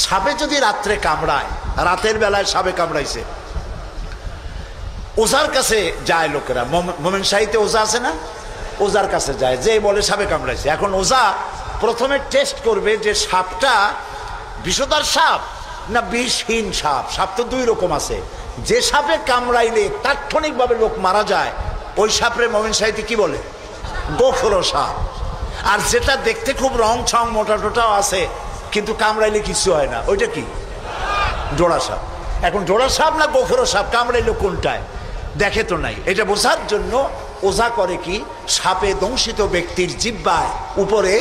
সাপে যদি রাত্রে কামড়ায়, রাতের বেলায় সাপে কামড়াইছে, ওজার কাছে যায় লোকেরা, মোমেন শাহীতে ওজা আছে না, ওজার কাছে যায়, যে বলে সাপে কামড়াইছে। এখন ওজা প্রথমে টেস্ট করবে যে সাপটা বিষধর সাপ না বিষহীন সাপ। সাপ তো দুই রকম আছে, যে সাপে কামড়াইলে তাৎক্ষণিকভাবে লোক মারা যায় ওই সাপরে মোমেন শাহীতে কি বলে, গোখরো সাপ। আর যেটা দেখতে খুব রং ছং মোটা টোটাও আছে কিন্তু কামড়াইলে কিছু হয় না, ওইটা কি, জোড়া সাপ। এখন জোড়া সাপ না গোখরো সাপ কামড়াইলে কোনটায় দেখে তো নাই। এটা বোঝার জন্য ওঝা করে কি, সাপে দংশিত ব্যক্তির জিহ্বায় উপরে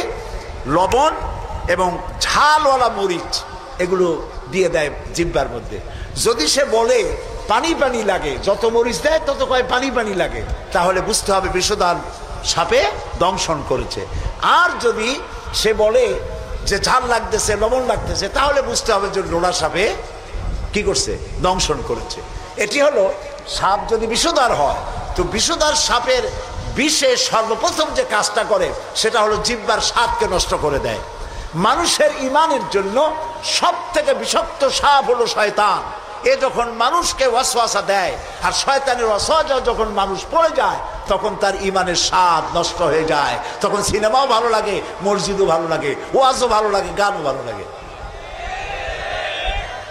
লবণ এবং ঝালওয়ালা মরিচ এগুলো দিয়ে দেয় জিহ্বার মধ্যে। যদি সে বলে পানি পানি লাগে, যত মরিচ দেয় তত কয় পানি পানি লাগে, তাহলে বুঝতে হবে বিষধর সাপে দংশন করেছে। আর যদি সে বলে যে ঝাল লাগতেছে লবণ লাগতেছে, তাহলে বুঝতে হবে যে লোড়া সাপে কি করছে, দংশন করেছে। এটি হলো সাপ যদি বিষধর হয়, তো বিষধর সাপের বিষে সর্বপ্রথম যে কাজটা করে সেটা হলো জিহ্বার স্বাদকে নষ্ট করে দেয়। মানুষের ইমানের জন্য সব থেকে বিষাক্ত সাপ হলো শয়তান। এ যখন মানুষকে ওয়াসওয়াসা দেয় আর শয়তানের ওয়াসওয়াসা যখন মানুষ পড়ে যায় তখন তার ইমানের স্বাদ নষ্ট হয়ে যায়। তখন সিনেমাও ভালো লাগে, মসজিদও ভালো লাগে, ওয়াজও ভালো লাগে, গানও ভালো লাগে।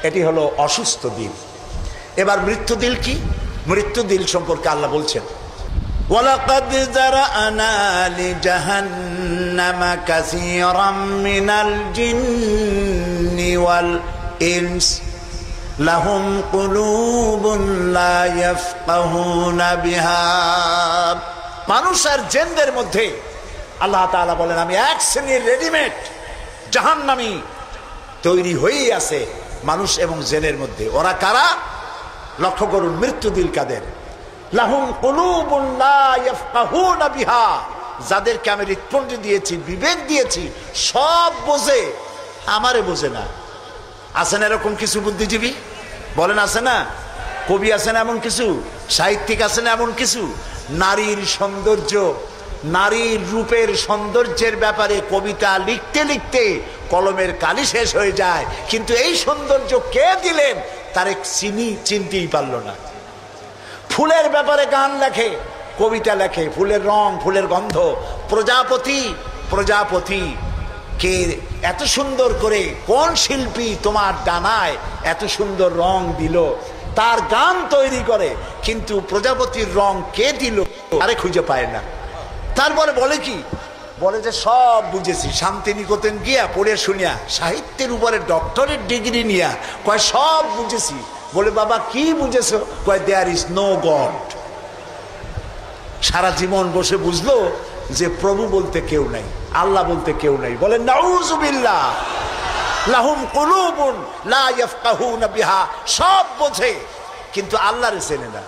এটি হলো অসুস্থ দিল। এবার মৃত্যু দিল কি, মৃত্যু দিল সম্পর্কে আল্লাহ বলছেন, ওয়ালাকাদ যারানা লিজাহান্নামা কাসীরাম মিনাল জিন্নি ওয়াল ইনস লাহুম কুলুবুন লা ইয়াফকাহুনা বিহা। মানুষ আর জিনদের মধ্যে আল্লাহ তাআলা বলেন আমি এক শ্রেণীর রেডিমেড জাহান্নামী তৈরি হয়েই আছে মানুষ এবং জিনের মধ্যে। ওরা কারা? লক্ষ্য করুন, মৃত্যু দিল কাদের? লাহুম কুলুবুন লা ইয়াফকাহুনা বিহা, যাদেরকে আমি হৃৎপিণ্ড দিয়েছি, বিবেক দিয়েছি, সব বোঝে, আমারে বোঝে না। আছে না এরকম কিছু বুদ্ধিজীবী? বলেন আছে না? কবি আছে না এমন কিছু? সাহিত্যিক আছে না এমন কিছু? নারীর সৌন্দর্য, নারীর রূপের সৌন্দর্যের ব্যাপারে কবিতা লিখতে লিখতে কলমের কালি শেষ হয়ে যায়, কিন্তু এই সৌন্দর্য কে দিলেন তার এক চিনতেই পারল না। ফুলের ব্যাপারে গান লেখে, কবিতা লেখে, ফুলের রং, ফুলের গন্ধ। প্রজাপতি, প্রজাপতি কে এত সুন্দর করে, কোন শিল্পী তোমার ডানায় এত সুন্দর রং দিল, তার গান তৈরি করে, কিন্তু প্রজাপতির রং কে দিল আরে খুঁজে পায় না। তারপরে বলে কি, বলে যে সব বুঝেছি, শান্তিনিকেতন গিয়া পড়ে শুনিয়া সাহিত্যের উপরে ডক্টরেট ডিগ্রি নিয়া কয় সব বুঝেছি। বলে বাবা কি বুঝেছো? কয় দেয়ার ইজ নো গড। সারা জীবন বসে বুঝলো যে প্রভু বলতে কেউ নাই, আল্লাহ বলতে কেউ নাই। বলে নাউযুবিল্লাহ। লাহুম কুলুবুন লা ইয়াফকাহুনা বিহা, সব বোঝে কিন্তু আল্লাহরে চেনে না।